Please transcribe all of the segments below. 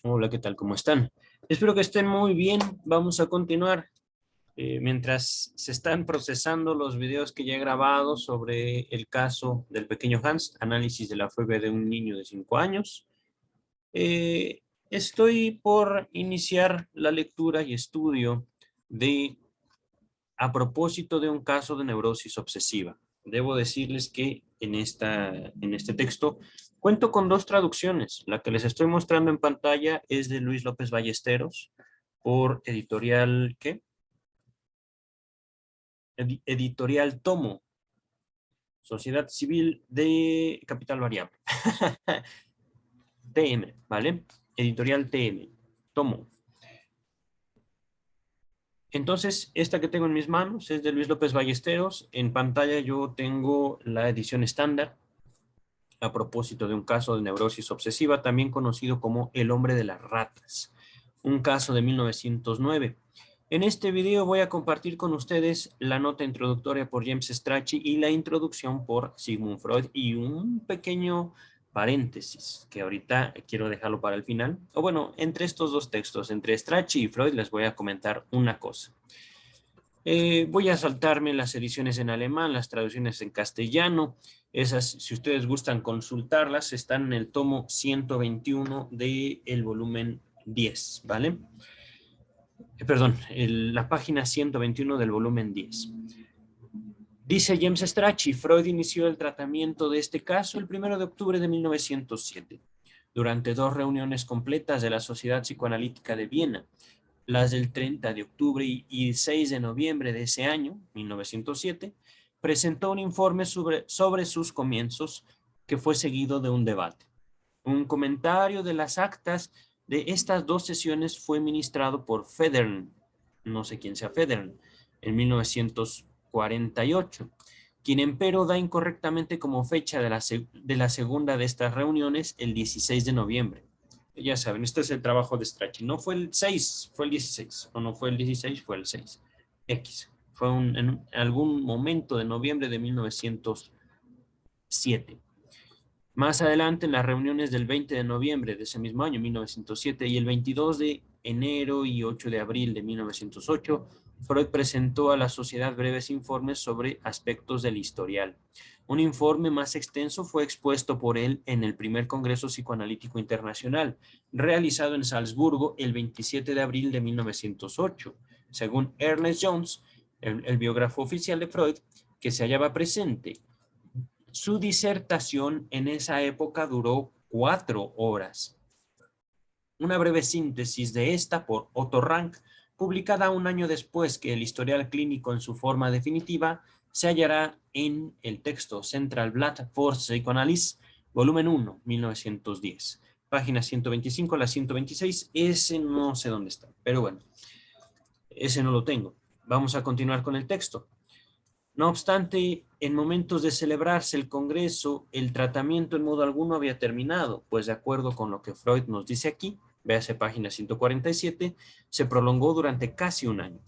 Hola, ¿qué tal? ¿Cómo están? Espero que estén muy bien. Vamos a continuar. Mientras se están procesando los videos que ya he grabado sobre el caso del pequeño Hans, análisis de la fiebre de un niño de 5 años, eh, estoy por iniciar la lectura y estudio de a propósito de un caso de neurosis obsesiva. Debo decirles que en este texto cuento con dos traducciones. La que les estoy mostrando en pantalla es de Luis López Ballesteros por editorial, ¿qué? Editorial Tomo, Sociedad Civil de Capital Variable. TM, ¿vale? Editorial TM, Tomo. Entonces, esta que tengo en mis manos es de Luis López Ballesteros. En pantalla yo tengo la edición estándar a propósito de un caso de neurosis obsesiva, también conocido como El hombre de las ratas, un caso de 1909. En este video voy a compartir con ustedes la nota introductoria por James Strachey y la introducción por Sigmund Freud y un pequeño paréntesis que ahorita quiero dejarlo para el final. O bueno, entre estos dos textos, entre Strachey y Freud, les voy a comentar una cosa. Voy a saltarme las ediciones en alemán, las traducciones en castellano. Esas, si ustedes gustan consultarlas, están en el tomo 121 del volumen 10, ¿vale? Perdón, la página 121 del volumen 10. Dice James Strachey, Freud inició el tratamiento de este caso el 1 de octubre de 1907, durante dos reuniones completas de la Sociedad Psicoanalítica de Viena, las del 30 de octubre y 6 de noviembre de ese año, 1907, presentó un informe sobre sus comienzos que fue seguido de un debate. Un comentario de las actas de estas dos sesiones fue ministrado por Federn, no sé quién sea Federn, en 1948, quien empero da incorrectamente como fecha de la segunda de estas reuniones el 16 de noviembre. Ya saben, este es el trabajo de Strachey. No fue el 6, fue el 16. O no fue el 16, fue el 6. X. Fue en algún momento de noviembre de 1907. Más adelante, en las reuniones del 20 de noviembre de ese mismo año, 1907, y el 22 de enero y 8 de abril de 1908, Freud presentó a la sociedad breves informes sobre aspectos del historial. Un informe más extenso fue expuesto por él en el primer Congreso Psicoanalítico Internacional, realizado en Salzburgo el 27 de abril de 1908. Según Ernest Jones, el biógrafo oficial de Freud, que se hallaba presente, su disertación en esa época duró 4 horas. Una breve síntesis de esta por Otto Rank, publicada un año después que el historial clínico en su forma definitiva, se hallará en el texto Central Blatt for Psychoanalysis, volumen 1, 1910. Página 125 a la 126, ese no sé dónde está, pero bueno, ese no lo tengo. Vamos a continuar con el texto. No obstante, en momentos de celebrarse el Congreso, el tratamiento en modo alguno había terminado, pues de acuerdo con lo que Freud nos dice aquí, véase página 147, se prolongó durante casi un año.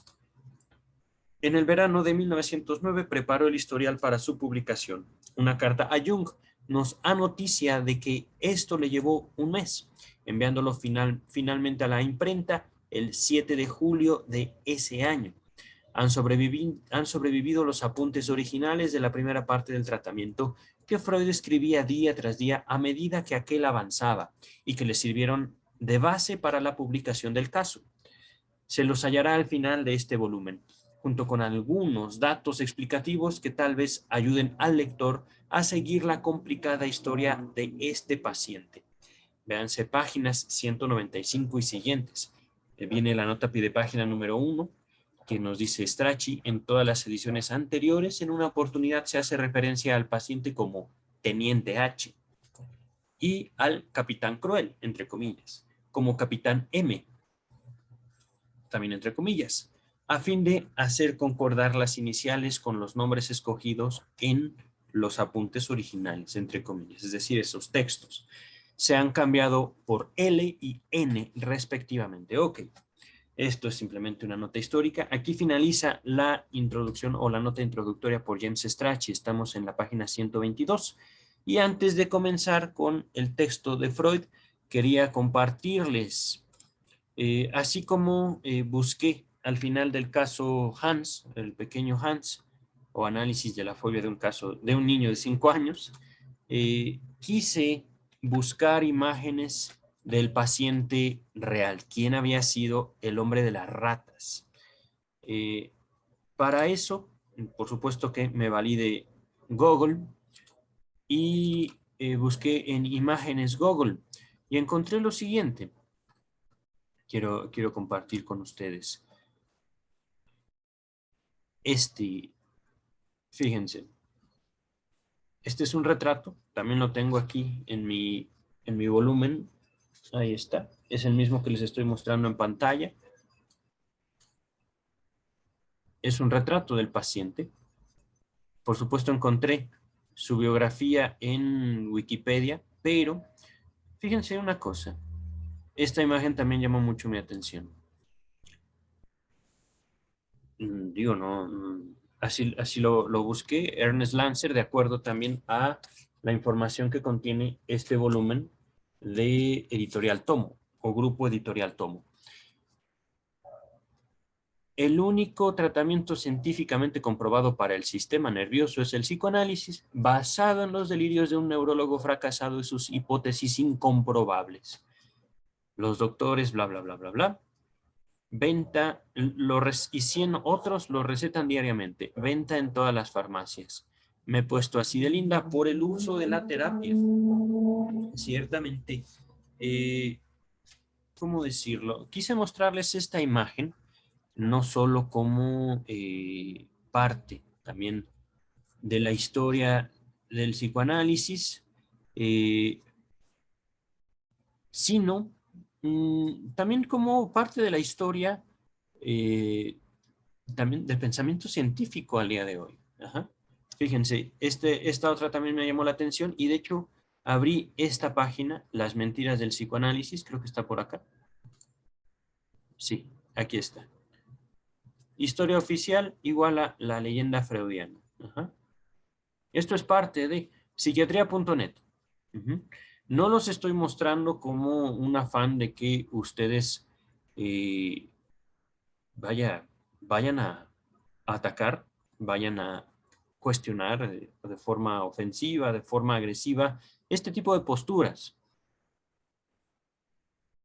En el verano de 1909 preparó el historial para su publicación. Una carta a Jung nos da noticia de que esto le llevó un mes, enviándolo finalmente a la imprenta el 7 de julio de ese año. Han sobrevivido los apuntes originales de la primera parte del tratamiento que Freud escribía día tras día a medida que aquel avanzaba y que le sirvieron de base para la publicación del caso. Se los hallará al final de este volumen, junto con algunos datos explicativos que tal vez ayuden al lector a seguir la complicada historia de este paciente. Véanse páginas 195 y siguientes. Viene la nota pie de página número 1, que nos dice Strachey. En todas las ediciones anteriores, en una oportunidad se hace referencia al paciente como Teniente H y al Capitán Cruel, entre comillas, como Capitán M, también entre comillas, a fin de hacer concordar las iniciales con los nombres escogidos en los apuntes originales, entre comillas, es decir, esos textos se han cambiado por L y N respectivamente. Ok, esto es simplemente una nota histórica. Aquí finaliza la introducción o la nota introductoria por James Strachey. Estamos en la página 122. Y antes de comenzar con el texto de Freud, quería compartirles. Así como busqué al final del caso Hans, el pequeño Hans, o análisis de la fobia de un caso de un niño de 5 años, quise buscar imágenes del paciente real, quién había sido el hombre de las ratas. Para eso, por supuesto que me valí de Google y busqué en imágenes Google y encontré lo siguiente. Quiero compartir con ustedes. Fíjense, este es un retrato, también lo tengo aquí en mi volumen, ahí está, es el mismo que les estoy mostrando en pantalla, es un retrato del paciente, por supuesto encontré su biografía en Wikipedia, pero fíjense una cosa, esta imagen también llamó mucho mi atención. Digo, no, así lo busqué, Ernest Lancer, de acuerdo también a la información que contiene este volumen de Editorial Tomo, o Grupo Editorial Tomo. El único tratamiento científicamente comprobado para el sistema nervioso es el psicoanálisis, basado en los delirios de un neurólogo fracasado y sus hipótesis incomprobables. Los doctores, bla, bla, bla, bla, bla. Venta, y 100 otros lo recetan diariamente. Venta en todas las farmacias. Me he puesto así de linda por el uso de la terapia. Ciertamente, ¿cómo decirlo? Quise mostrarles esta imagen, no solo como parte también de la historia del psicoanálisis, eh, sino también como parte de la historia también del pensamiento científico al día de hoy. Ajá. Fíjense, esta otra también me llamó la atención y de hecho abrí esta página, Las mentiras del psicoanálisis, creo que está por acá. Sí, aquí está. Historia oficial igual a la leyenda freudiana. Ajá. Esto es parte de psiquiatría.net. No los estoy mostrando como un afán de que ustedes eh, vayan a atacar, vayan a cuestionar de forma ofensiva, de forma agresiva, este tipo de posturas.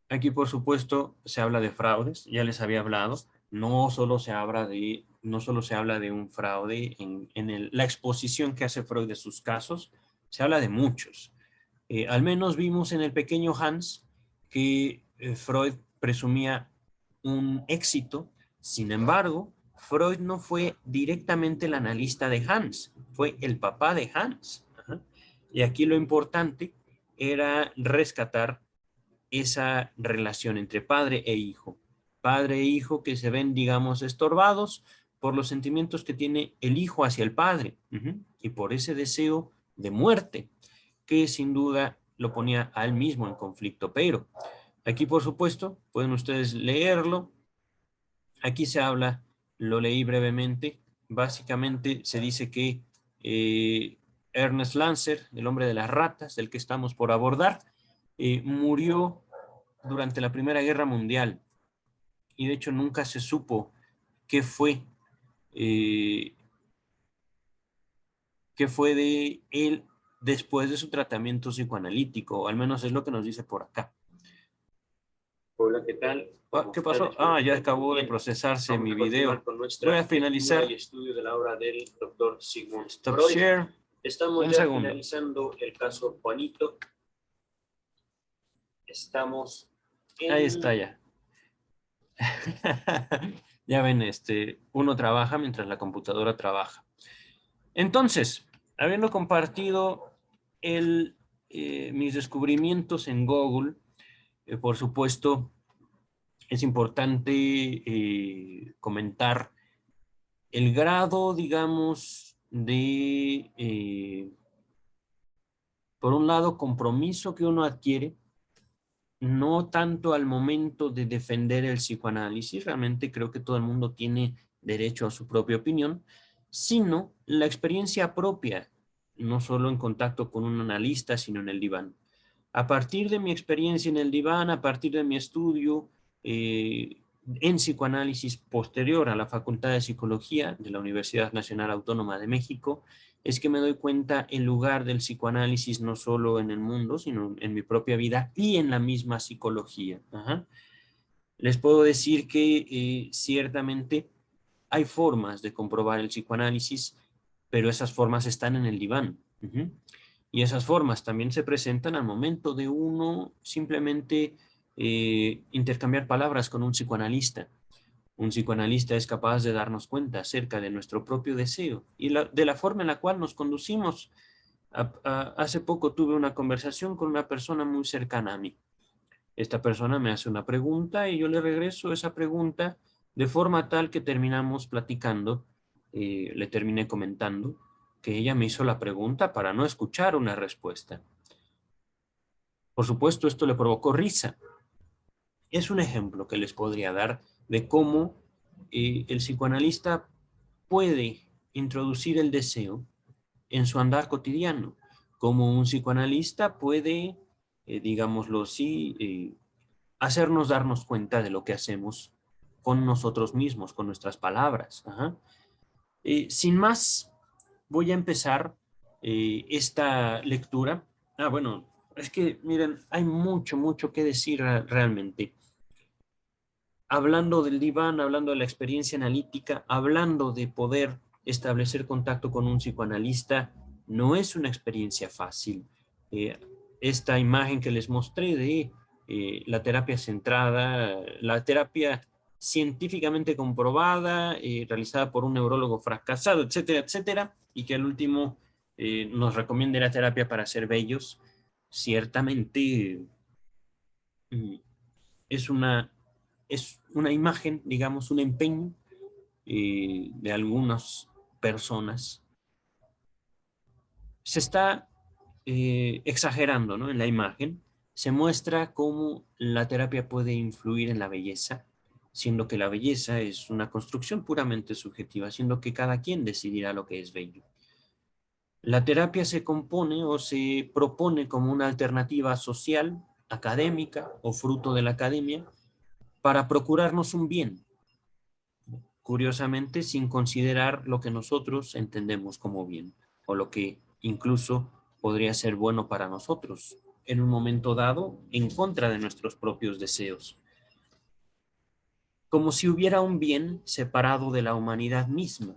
Aquí, por supuesto, se habla de fraudes, ya les había hablado, no solo se habla de un fraude en la exposición que hace Freud de sus casos, se habla de muchos. Al menos vimos en el pequeño Hans que Freud presumía un éxito. Sin embargo, Freud no fue directamente el analista de Hans, fue el papá de Hans. Ajá. Y aquí lo importante era rescatar esa relación entre padre e hijo. Padre e hijo que se ven, digamos, estorbados por los sentimientos que tiene el hijo hacia el padre. Y por ese deseo de muerte que sin duda lo ponía a él mismo en conflicto. Pero aquí, por supuesto, pueden ustedes leerlo. Aquí se habla, lo leí brevemente, básicamente se dice que Ernest Lancer, el hombre de las ratas, del que estamos por abordar, murió durante la Primera Guerra Mundial y de hecho nunca se supo qué fue eh, de él después de su tratamiento psicoanalítico, o al menos es lo que nos dice por acá. Hola, ¿qué tal? ¿Qué pasó? Ya acabó de procesarse mi video. Voy a finalizar el estudio de la obra del doctor Sigmund Freud. Estamos ya finalizando el caso Juanito. Estamos en... Ahí está ya. Ya ven, uno trabaja mientras la computadora trabaja. Entonces, habiendo compartido mis descubrimientos en Google, por supuesto, es importante comentar el grado, digamos, por un lado, compromiso que uno adquiere, no tanto al momento de defender el psicoanálisis, realmente creo que todo el mundo tiene derecho a su propia opinión, sino la experiencia propia, no solo en contacto con un analista, sino en el diván. A partir de mi experiencia en el diván, a partir de mi estudio en psicoanálisis posterior a la Facultad de Psicología de la Universidad Nacional Autónoma de México, es que me doy cuenta el lugar del psicoanálisis no solo en el mundo, sino en mi propia vida y en la misma psicología. Ajá. Les puedo decir que ciertamente hay formas de comprobar el psicoanálisis, pero esas formas están en el diván. Y esas formas también se presentan al momento de uno simplemente intercambiar palabras con un psicoanalista. Un psicoanalista es capaz de darnos cuenta acerca de nuestro propio deseo y de la forma en la cual nos conducimos. Hace poco tuve una conversación con una persona muy cercana a mí. Esta persona me hace una pregunta y yo le regreso esa pregunta de forma tal que terminamos platicando, le terminé comentando que ella me hizo la pregunta para no escuchar una respuesta. Por supuesto, esto le provocó risa. Es un ejemplo que les podría dar de cómo el psicoanalista puede introducir el deseo en su andar cotidiano, como un psicoanalista puede, digámoslo así, hacernos darnos cuenta de lo que hacemos con nosotros mismos, con nuestras palabras. Ajá. Sin más, voy a empezar esta lectura. Bueno, es que miren, hay mucho que decir realmente. Hablando del diván, hablando de la experiencia analítica, hablando de poder establecer contacto con un psicoanalista, no es una experiencia fácil. Esta imagen que les mostré de la terapia centrada, la terapia científicamente comprobada, realizada por un neurólogo fracasado, etcétera, etcétera, y que al último nos recomienda la terapia para ser bellos, ciertamente es una imagen, digamos, un empeño de algunas personas. Se está exagerando, ¿no? En la imagen. Se muestra cómo la terapia puede influir en la belleza, siendo que la belleza es una construcción puramente subjetiva, siendo que cada quien decidirá lo que es bello. La terapia se compone o se propone como una alternativa social, académica o fruto de la academia para procurarnos un bien, curiosamente sin considerar lo que nosotros entendemos como bien o lo que incluso podría ser bueno para nosotros en un momento dado en contra de nuestros propios deseos. Como si hubiera un bien separado de la humanidad misma.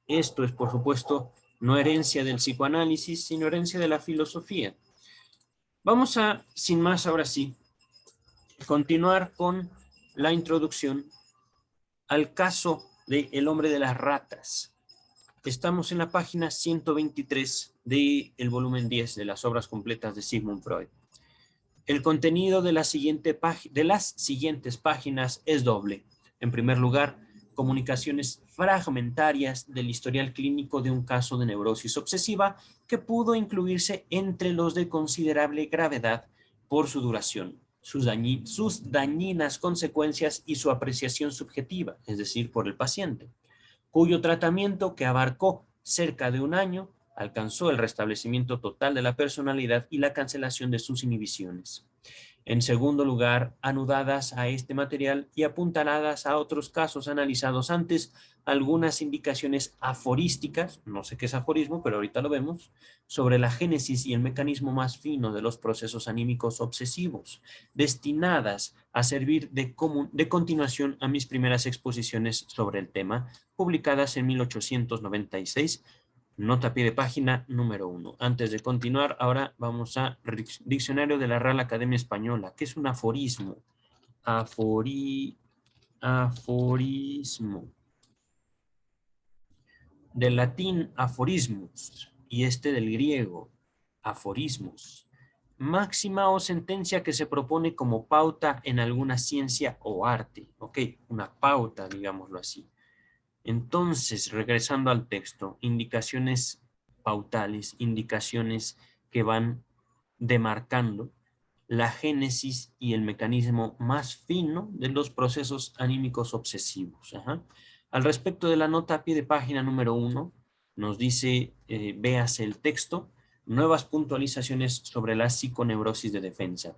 Esto es, por supuesto, no herencia del psicoanálisis, sino herencia de la filosofía. Vamos a, sin más ahora sí, continuar con la introducción al caso de El hombre de las ratas. Estamos en la página 123 del volumen 10 de las obras completas de Sigmund Freud. El contenido de las siguientes páginas es doble. En primer lugar, comunicaciones fragmentarias del historial clínico de un caso de neurosis obsesiva que pudo incluirse entre los de considerable gravedad por su duración, sus dañinas consecuencias y su apreciación subjetiva, es decir, por el paciente, cuyo tratamiento, que abarcó cerca de un año, alcanzó el restablecimiento total de la personalidad y la cancelación de sus inhibiciones. En segundo lugar, anudadas a este material y apuntaladas a otros casos analizados antes, algunas indicaciones aforísticas, no sé qué es aforismo, pero ahorita lo vemos, sobre la génesis y el mecanismo más fino de los procesos anímicos obsesivos, destinadas a servir de continuación a mis primeras exposiciones sobre el tema, publicadas en 1896, nota a pie de página número 1. Antes de continuar, ahora vamos a Diccionario de la Real Academia Española. ¿Qué es un aforismo? Aforismo. Del latín aforismus y del griego aforismos. Máxima o sentencia que se propone como pauta en alguna ciencia o arte. Ok, una pauta, digámoslo así. Entonces, regresando al texto, indicaciones pautales, indicaciones que van demarcando la génesis y el mecanismo más fino de los procesos anímicos obsesivos. Ajá. Al respecto de la nota a pie de página número 1, nos dice, véase el texto, Nuevas puntualizaciones sobre la psiconeurosis de defensa.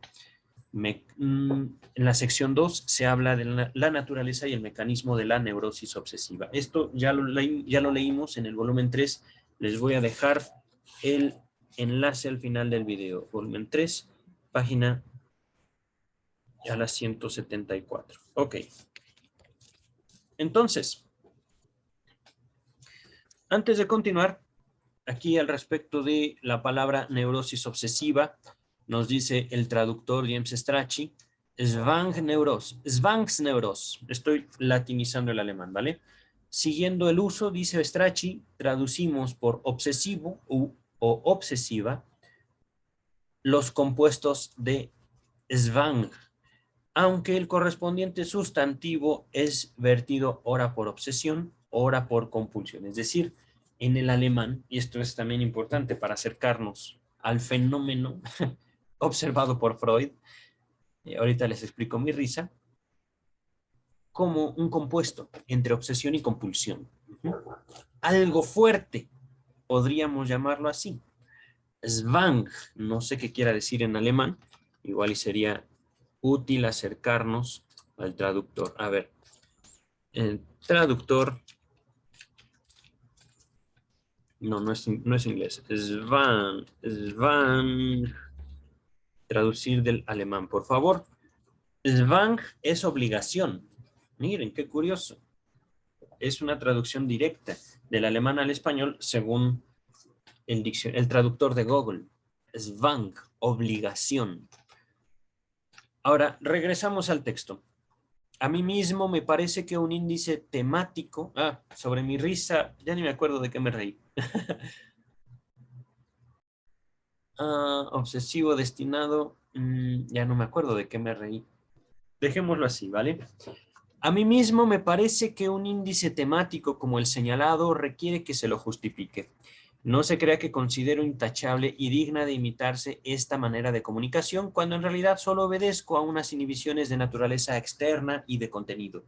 En la sección 2 se habla de la naturaleza y el mecanismo de la neurosis obsesiva. Esto ya lo leímos en el volumen 3. Les voy a dejar el enlace al final del video. Volumen 3, página a la 174. Ok. Entonces, antes de continuar, aquí al respecto de la palabra neurosis obsesiva, nos dice el traductor James Strachey, Zwangsneuros. Estoy latinizando el alemán, ¿vale? Siguiendo el uso, dice Strachey, traducimos por obsesivo o obsesiva los compuestos de Zwang, aunque el correspondiente sustantivo es vertido ora por obsesión, ora por compulsión. Es decir, en el alemán, y esto es también importante para acercarnos al fenómeno observado por Freud, ahorita les explico mi risa, como un compuesto entre obsesión y compulsión. Algo fuerte, podríamos llamarlo así. Zwang, no sé qué quiera decir en alemán, igual y sería útil acercarnos al traductor. A ver, el traductor, no es inglés, Zwang, traducir del alemán, por favor. Zwang es obligación. Miren, qué curioso. Es una traducción directa del alemán al español según el traductor de Google. Zwang, obligación. Ahora, regresamos al texto. A mí mismo me parece que un índice temático... sobre mi risa, ya ni me acuerdo de qué me reí. Obsesivo destinado, ya no me acuerdo de qué me reí. Dejémoslo así, ¿vale? A mí mismo me parece que un índice temático como el señalado requiere que se lo justifique. No se crea que considero intachable y digna de imitarse esta manera de comunicación, cuando en realidad solo obedezco a unas inhibiciones de naturaleza externa y de contenido.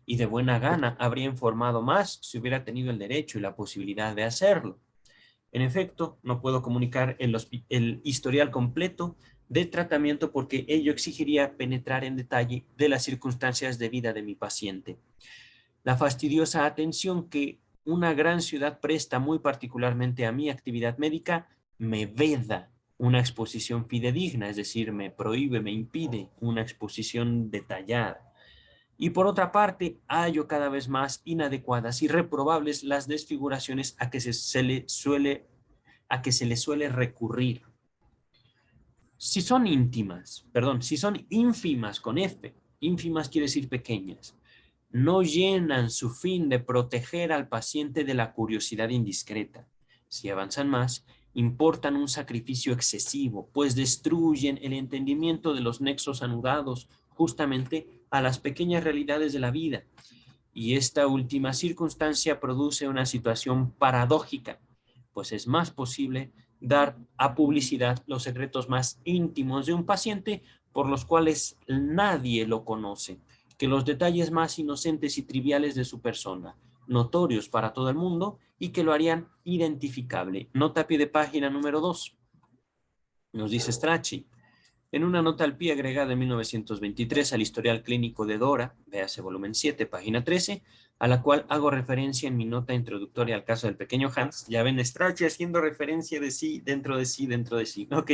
Y de buena gana habría informado más si hubiera tenido el derecho y la posibilidad de hacerlo. En efecto, no puedo comunicar el historial completo de tratamiento porque ello exigiría penetrar en detalle de las circunstancias de vida de mi paciente. La fastidiosa atención que una gran ciudad presta muy particularmente a mi actividad médica me veda una exposición fidedigna, es decir, me prohíbe, me impide una exposición detallada. Y por otra parte, hallo cada vez más inadecuadas y reprobables las desfiguraciones a que se le suele recurrir. Si son ínfimas con F, ínfimas quiere decir pequeñas, no llenan su fin de proteger al paciente de la curiosidad indiscreta. Si avanzan más, importan un sacrificio excesivo, pues destruyen el entendimiento de los nexos anudados justamente a las pequeñas realidades de la vida. Y esta última circunstancia produce una situación paradójica, pues es más posible dar a publicidad los secretos más íntimos de un paciente por los cuales nadie lo conoce, que los detalles más inocentes y triviales de su persona, notorios para todo el mundo y que lo harían identificable. Nota a pie de página número 2. Nos dice Strachey. En una nota al pie agregada en 1923 al historial clínico de Dora, véase volumen 7, página 13, a la cual hago referencia en mi nota introductoria al caso del pequeño Hans. Ya ven, Strachey haciendo referencia de sí, dentro de sí, dentro de sí. Ok,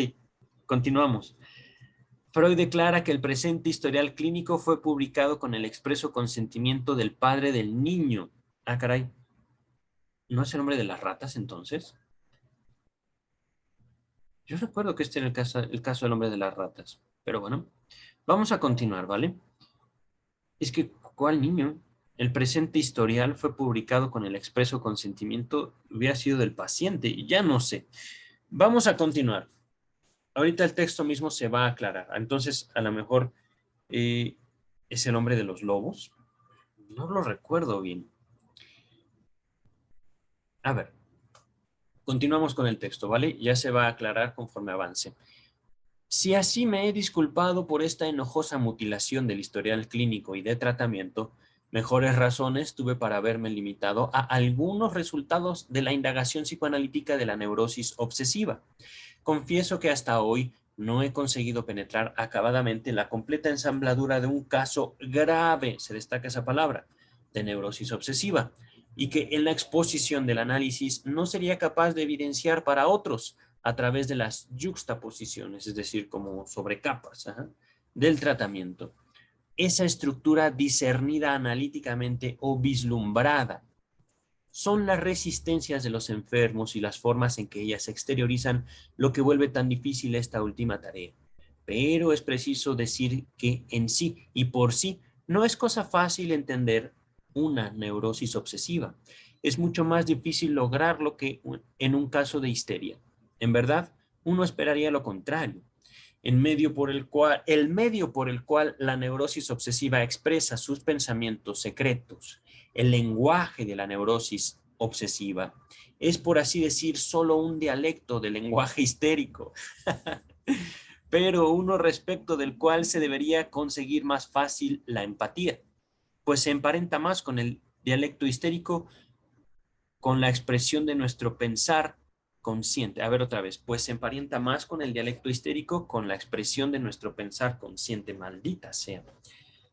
continuamos. Freud declara que el presente historial clínico fue publicado con el expreso consentimiento del padre del niño. Ah, caray. ¿No es el nombre de las ratas, entonces? Yo recuerdo que este era el caso del hombre de las ratas. Pero bueno, vamos a continuar, ¿vale? Es que, ¿cuál niño? El presente historial fue publicado con el expreso consentimiento, hubiera sido del paciente, y ya no sé. Vamos a continuar. Ahorita el texto mismo se va a aclarar. Entonces, a lo mejor es el hombre de los lobos. No lo recuerdo bien. A ver, continuamos con el texto, ¿vale? Ya se va a aclarar conforme avance. Si así me he disculpado por esta enojosa mutilación del historial clínico y de tratamiento, Mejores razones tuve para haberme limitado a algunos resultados de la indagación psicoanalítica de la neurosis obsesiva. Confieso que hasta hoy no he conseguido penetrar acabadamente la completa ensambladura de un caso grave, se destaca esa palabra, de neurosis obsesiva, y que en la exposición del análisis no sería capaz de evidenciar para otros a través de las yuxtaposiciones, es decir, como sobrecapas, del tratamiento. Esa estructura discernida analíticamente o vislumbrada son las resistencias de los enfermos y las formas en que ellas se exteriorizan lo que vuelve tan difícil esta última tarea. Pero es preciso decir que en sí y por sí no es cosa fácil entender una neurosis obsesiva. Es mucho más difícil lograrlo que en un caso de histeria. En verdad, uno esperaría lo contrario. El medio por el cual la neurosis obsesiva expresa sus pensamientos secretos, el lenguaje de la neurosis obsesiva, es por así decir solo un dialecto del lenguaje histérico, pero uno respecto del cual se debería conseguir más fácil la empatía, pues se emparenta más con el dialecto histérico, con la expresión de nuestro pensar consciente. A ver otra vez, pues se emparenta más con el dialecto histérico, con la expresión de nuestro pensar consciente, maldita sea.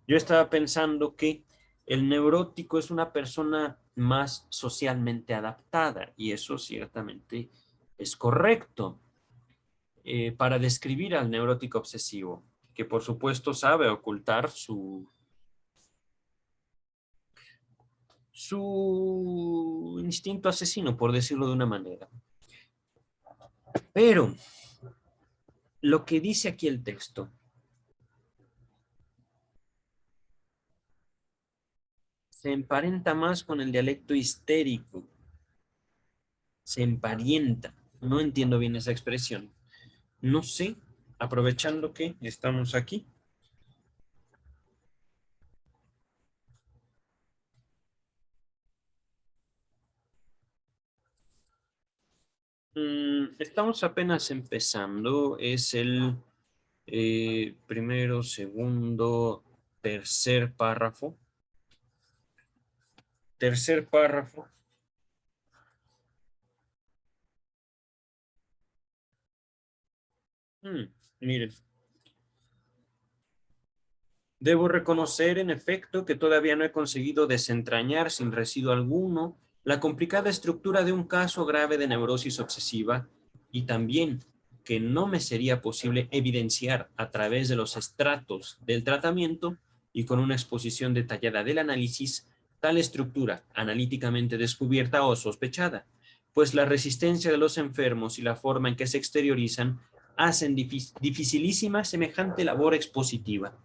Yo estaba pensando que el neurótico es una persona más socialmente adaptada y eso ciertamente es correcto para describir al neurótico obsesivo, que por supuesto sabe ocultar su instinto asesino, por decirlo de una manera. Pero lo que dice aquí el texto se emparenta más con el dialecto histérico. Se emparenta. No entiendo bien esa expresión. No sé, aprovechando que estamos aquí. Estamos apenas empezando. Es el primero, segundo, tercer párrafo. Tercer párrafo. Miren. Debo reconocer, en efecto, que todavía no he conseguido desentrañar sin residuo alguno la complicada estructura de un caso grave de neurosis obsesiva y también que no me sería posible evidenciar a través de los estratos del tratamiento y con una exposición detallada del análisis tal estructura analíticamente descubierta o sospechada, pues la resistencia de los enfermos y la forma en que se exteriorizan hacen dificilísima semejante labor expositiva.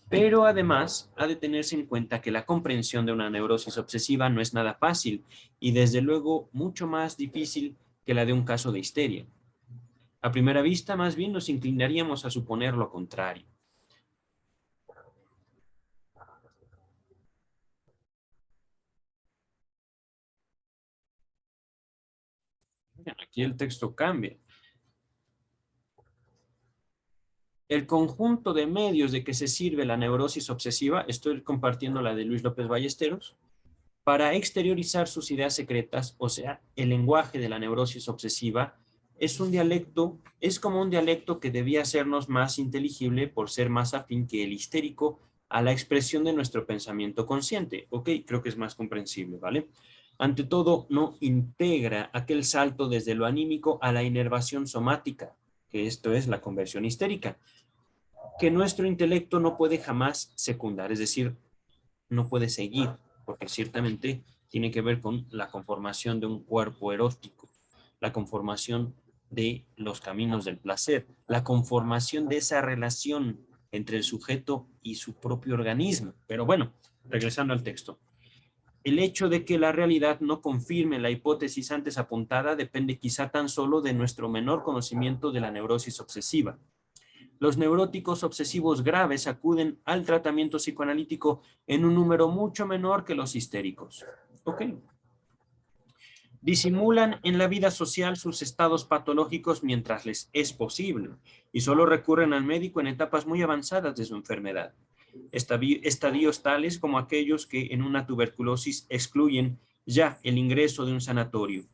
Pero además ha de tenerse en cuenta que la comprensión de una neurosis obsesiva no es nada fácil y desde luego mucho más difícil que la de un caso de histeria. A primera vista, más bien nos inclinaríamos a suponer lo contrario. Aquí el texto cambia. El conjunto de medios de que se sirve la neurosis obsesiva, estoy compartiendo la de Luis López Ballesteros, para exteriorizar sus ideas secretas, o sea, el lenguaje de la neurosis obsesiva, es como un dialecto que debía hacernos más inteligible por ser más afín que el histérico a la expresión de nuestro pensamiento consciente. Ok, creo que es más comprensible, ¿vale? Ante todo, no integra aquel salto desde lo anímico a la inervación somática, que esto es la conversión histérica, que nuestro intelecto no puede jamás secundar, es decir, no puede seguir, porque ciertamente tiene que ver con la conformación de un cuerpo erótico, la conformación de los caminos del placer, la conformación de esa relación entre el sujeto y su propio organismo. Pero bueno, regresando al texto. El hecho de que la realidad no confirme la hipótesis antes apuntada depende quizá tan solo de nuestro menor conocimiento de la neurosis obsesiva. Los neuróticos obsesivos graves acuden al tratamiento psicoanalítico en un número mucho menor que los histéricos. Ok. Disimulan en la vida social sus estados patológicos mientras les es posible y solo recurren al médico en etapas muy avanzadas de su enfermedad. estadios tales como aquellos que en una tuberculosis excluyen ya el ingreso de un sanatorio.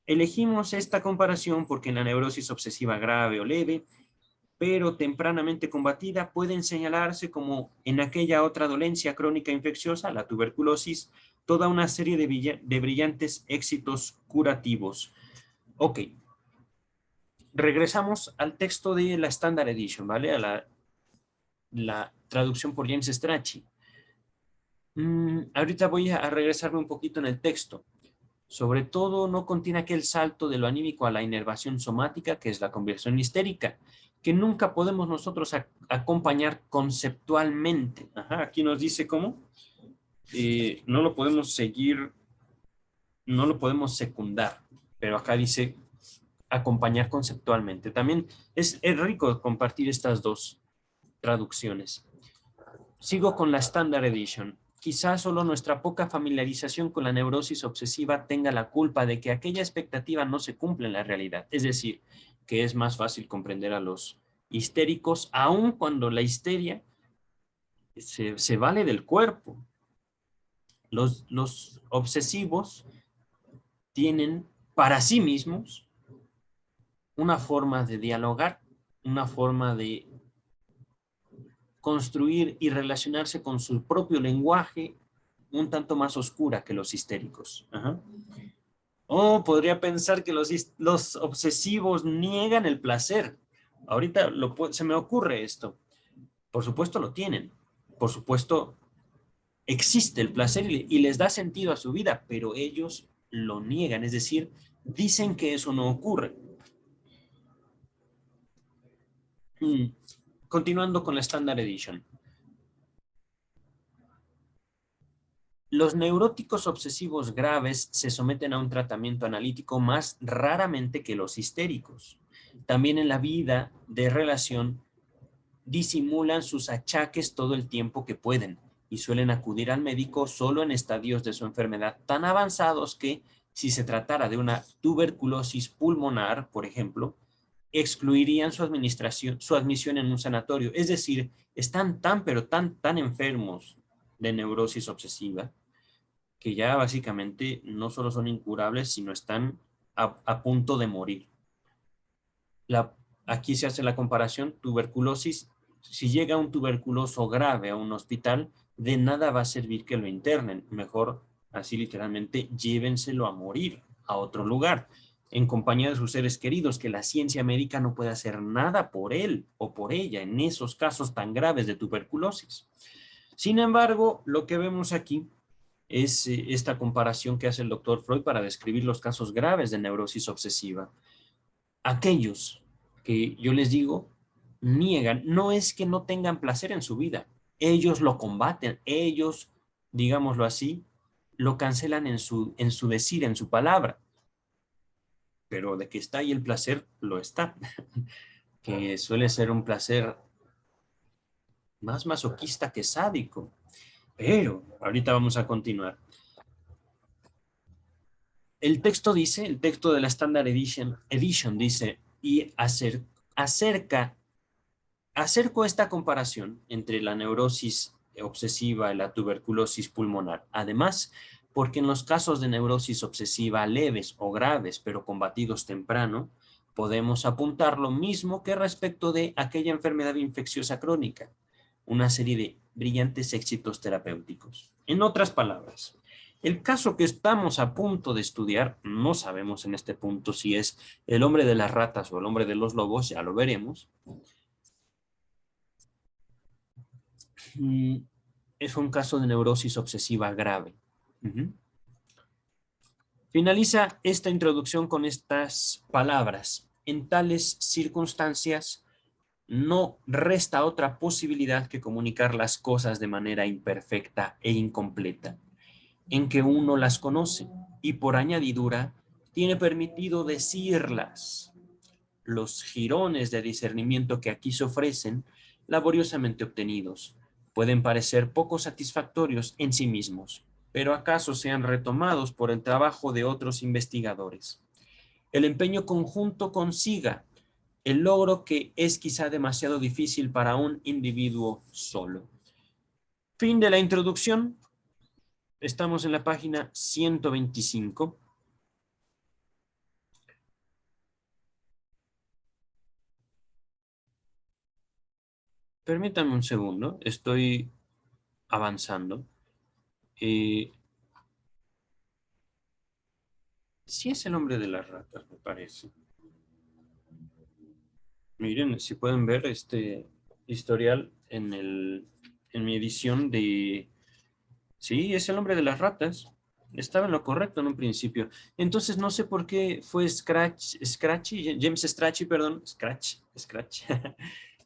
Elegimos esta comparación porque en la neurosis obsesiva grave o leve, pero tempranamente combatida, pueden señalarse como en aquella otra dolencia crónica infecciosa, la tuberculosis, toda una serie de brillantes éxitos curativos. Ok. Regresamos al texto de la Standard Edition, ¿vale? A la traducción por James Strachey. Ahorita voy a regresarme un poquito en el texto. Sobre todo, no contiene aquel salto de lo anímico a la inervación somática, que es la conversión histérica, que nunca podemos nosotros acompañar conceptualmente. Ajá, aquí nos dice cómo. No lo podemos seguir, no lo podemos secundar, pero acá dice acompañar conceptualmente. También es rico compartir estas dos traducciones. Sigo con la Standard Edition. Quizás solo nuestra poca familiarización con la neurosis obsesiva tenga la culpa de que aquella expectativa no se cumple en la realidad. Es decir, que es más fácil comprender a los histéricos, aun cuando la histeria se vale del cuerpo. Los obsesivos tienen para sí mismos una forma de dialogar, una forma de construir y relacionarse con su propio lenguaje un tanto más oscura que los histéricos. Ajá. O podría pensar que los obsesivos niegan el placer. Ahorita se me ocurre esto. Por supuesto lo tienen. Por supuesto existe el placer y les da sentido a su vida, pero ellos lo niegan. Es decir, dicen que eso no ocurre. Continuando con la Standard Edition. Los neuróticos obsesivos graves se someten a un tratamiento analítico más raramente que los histéricos. También en la vida de relación disimulan sus achaques todo el tiempo que pueden y suelen acudir al médico solo en estadios de su enfermedad tan avanzados que, si se tratara de una tuberculosis pulmonar, por ejemplo, excluirían su admisión en un sanatorio. Es decir, están pero tan enfermos de neurosis obsesiva que ya básicamente no solo son incurables, sino están a punto de morir. Aquí se hace la comparación, tuberculosis, si llega un tuberculoso grave a un hospital, de nada va a servir que lo internen, mejor así literalmente llévenselo a morir a otro lugar, en compañía de sus seres queridos, que la ciencia médica no puede hacer nada por él o por ella en esos casos tan graves de tuberculosis. Sin embargo, lo que vemos aquí es esta comparación que hace el doctor Freud para describir los casos graves de neurosis obsesiva. Aquellos que yo les digo niegan, no es que no tengan placer en su vida, ellos lo combaten, ellos, digámoslo así, lo cancelan en su decir, en su palabra, pero de que está ahí el placer, lo está, que suele ser un placer más masoquista que sádico. Pero ahorita vamos a continuar. El texto dice, el texto de la Standard Edition dice, y acerco esta comparación entre la neurosis obsesiva y la tuberculosis pulmonar. Además, porque en los casos de neurosis obsesiva leves o graves, pero combatidos temprano, podemos apuntar lo mismo que respecto de aquella enfermedad infecciosa crónica, una serie de brillantes éxitos terapéuticos. En otras palabras, el caso que estamos a punto de estudiar, no sabemos en este punto si es el hombre de las ratas o el hombre de los lobos, ya lo veremos. Es un caso de neurosis obsesiva grave. Finaliza esta introducción con estas palabras. En tales circunstancias, no resta otra posibilidad que comunicar las cosas de manera imperfecta e incompleta, en que uno las conoce y por añadidura tiene permitido decirlas. Los jirones de discernimiento que aquí se ofrecen, laboriosamente obtenidos, pueden parecer poco satisfactorios en sí mismos, pero acaso sean retomados por el trabajo de otros investigadores. El empeño conjunto consiga el logro que es quizá demasiado difícil para un individuo solo. Fin de la introducción. Estamos en la página 125. Permítanme un segundo, estoy avanzando. Eh, sí es el hombre de las ratas, me parece. Miren, si pueden ver este historial en mi edición de... Sí, es el hombre de las ratas. Estaba en lo correcto en un principio. Entonces no sé por qué fue James Strachey, perdón, Scratch.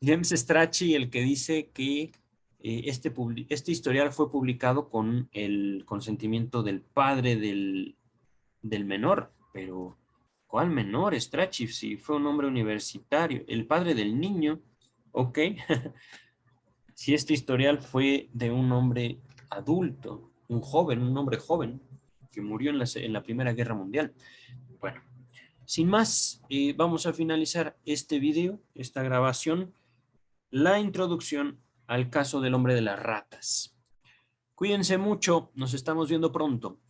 James Strachey el que dice que este historial fue publicado con el consentimiento del padre del menor, pero ¿cuál menor? Strachey, si fue un hombre universitario, el padre del niño, ok. Si este historial fue de un hombre adulto, un joven, un hombre joven, que murió en la Primera Guerra Mundial. Bueno, sin más, vamos a finalizar este video, esta grabación, la introducción al caso del hombre de las ratas. Cuídense mucho, nos estamos viendo pronto.